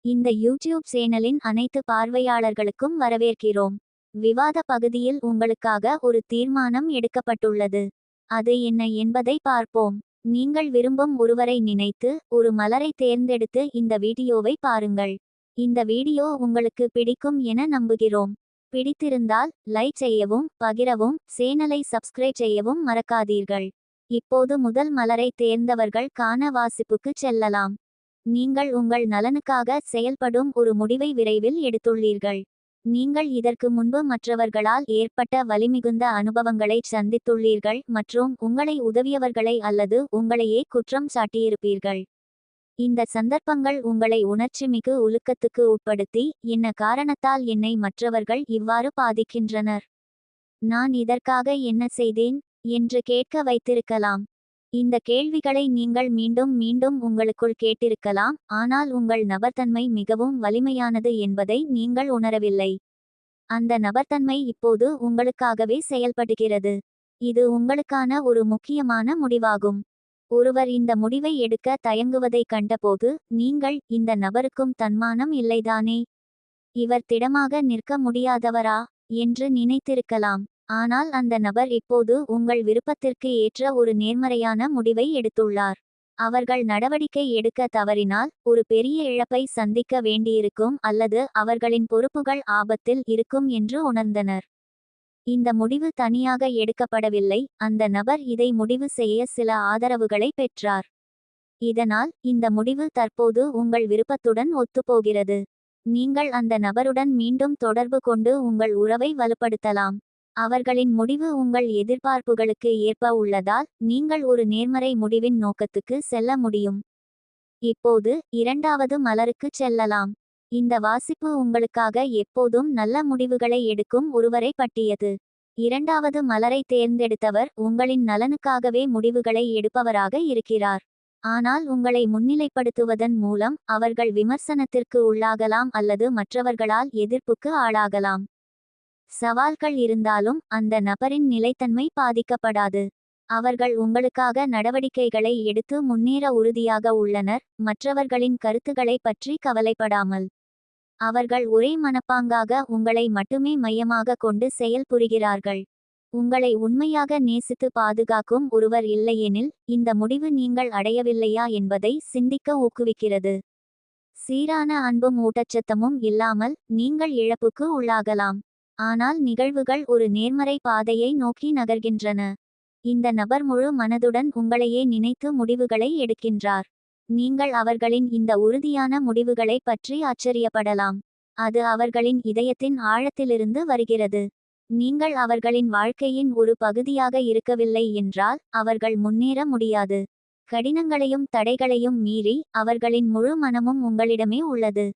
இந்த யூடியூப் சேனலின் அனைத்து பார்வையாளர்களுக்கும் வரவேற்கிறோம். விவாத பகுதியில் உங்களுக்காக ஒரு தீர்மானம் எடுக்கப்பட்டுள்ளது. அது என்ன என்பதை பார்ப்போம். நீங்கள் விரும்பும் ஒருவரை நினைத்து ஒரு மலரை தேர்ந்தெடுத்து இந்த வீடியோவை பாருங்கள். இந்த வீடியோ உங்களுக்கு பிடிக்கும் என நம்புகிறோம். பிடித்திருந்தால் லைக் செய்யவும், பகிரவும், சேனலை சப்ஸ்கிரைப் செய்யவும் மறக்காதீர்கள். இப்போது முதல் மலரை தேர்ந்தவர்கள் காண வாசிப்புக்கு செல்லலாம். நீங்கள் உங்கள் நலனுக்காக செயல்படும் ஒரு முடிவை விரைவில் எடுத்துள்ளீர்கள். நீங்கள் இதற்கு முன்பு மற்றவர்களால் ஏற்பட்ட வலிமிகுந்த அனுபவங்களை சந்தித்துள்ளீர்கள் மற்றும் உங்களை உதவியவர்களை அல்லது உங்களையே குற்றம் சாட்டியிருப்பீர்கள். இந்த சந்தர்ப்பங்கள் உங்களை உணர்ச்சிமிகு உலுக்கத்துக்கு உட்படுத்தி, என்ன காரணத்தால் என்னை மற்றவர்கள் இவ்வாறு பாதிக்கின்றனர், நான் இதற்காக என்ன செய்தேன் என்று கேட்க வைத்திருக்கலாம். இந்த கேள்விகளை நீங்கள் மீண்டும் மீண்டும் உங்களுக்குள் கேட்டிருக்கலாம், ஆனால் உங்கள் நபர்தன்மை மிகவும் வலிமையானது என்பதை நீங்கள் உணரவில்லை. அந்த நபர்தன்மை இப்போது உங்களுக்காகவே செயல்படுகிறது. இது உங்களுக்கான ஒரு முக்கியமான முடிவாகும். ஒருவர் இந்த முடிவை எடுக்க தயங்குவதைக் கண்டபோது நீங்கள், இந்த நபருக்கும் தன்மானம் இல்லைதானே, இவர் திடமாக நிற்க முடியாதவரா என்று நினைத்திருக்கலாம். ஆனால் அந்த நபர் இப்போது உங்கள் விருப்பத்திற்கு ஏற்ற ஒரு நேர்மறையான முடிவை எடுத்துள்ளார். அவர்கள் நடவடிக்கை எடுக்க தவறினால் ஒரு பெரிய இழப்பை சந்திக்க வேண்டியிருக்கும் அல்லது அவர்களின் பொறுப்புகள் ஆபத்தில் இருக்கும் என்று உணர்ந்தனர். இந்த முடிவு தனியாக எடுக்கப்படவில்லை, அந்த நபர் இதை முடிவு செய்ய சில ஆதரவுகளை பெற்றார். இதனால் இந்த முடிவு தற்போது உங்கள் விருப்பத்துடன் ஒத்துப்போகிறது. நீங்கள் அந்த நபருடன் மீண்டும் தொடர்பு கொண்டு உங்கள் உறவை வலுப்படுத்தலாம். அவர்களின் முடிவு உங்கள் எதிர்பார்ப்புகளுக்கு ஏற்ப உள்ளதால் நீங்கள் ஒரு நேர்மறை முடிவின் நோக்கத்துக்கு செல்ல முடியும். இப்போது இரண்டாவது மலருக்கு செல்லலாம். இந்த வாசிப்பு உங்களுக்காக எப்போதும் நல்ல முடிவுகளை எடுக்கும் ஒருவரை பற்றியது. இரண்டாவது மலரை தேர்ந்தெடுத்தவர் உங்களின் நலனுக்காகவே முடிவுகளை எடுப்பவராக இருக்கிறார். ஆனால் உங்களை முன்னிலைப்படுத்துவதன் மூலம் அவர்கள் விமர்சனத்திற்கு உள்ளாகலாம் அல்லது மற்றவர்களால் எதிர்ப்புக்கு ஆளாகலாம். சவால்கள் இருந்தாலும் அந்த நபரின் நிலைத்தன்மை பாதிக்கப்படாது. அவர்கள் உங்களுக்காக நடவடிக்கைகளை எடுத்து முன்னேற உறுதியாக உள்ளனர், மற்றவர்களின் கருத்துக்களை பற்றி கவலைப்படாமல். அவர்கள் ஒரே மனப்பாங்காக உங்களை மட்டுமே மையமாக கொண்டு செயல்புரிகிறார்கள். உங்களை உண்மையாக நேசித்து பாதுகாக்கும் ஒருவர் இல்லையெனில் இந்த முடிவு நீங்கள் அடையவில்லையா என்பதை சிந்திக்க ஊக்குவிக்கிறது. சீரான அன்பும் ஊட்டச்சத்தமும் இல்லாமல் நீங்கள் இழப்புக்கு உள்ளாகலாம். ஆனால் நிகழ்வுகள் ஒரு நேர்மறை பாதையை நோக்கி நகர்கின்றன. இந்த நபர் முழு மனதுடன் உங்களையே நினைத்து முடிவுகளை எடுக்கின்றார். நீங்கள் அவர்களின் இந்த உறுதியான முடிவுகளை பற்றி ஆச்சரியப்படலாம். அது அவர்களின் இதயத்தின் ஆழத்திலிருந்து வருகிறது. நீங்கள் அவர்களின் வாழ்க்கையின் ஒரு பகுதியாக இருக்கவில்லை என்றால் அவர்கள் முன்னேற முடியாது. கடினங்களையும் தடைகளையும் மீறி அவர்களின் முழு மனமும் உங்களிடமே உள்ளது.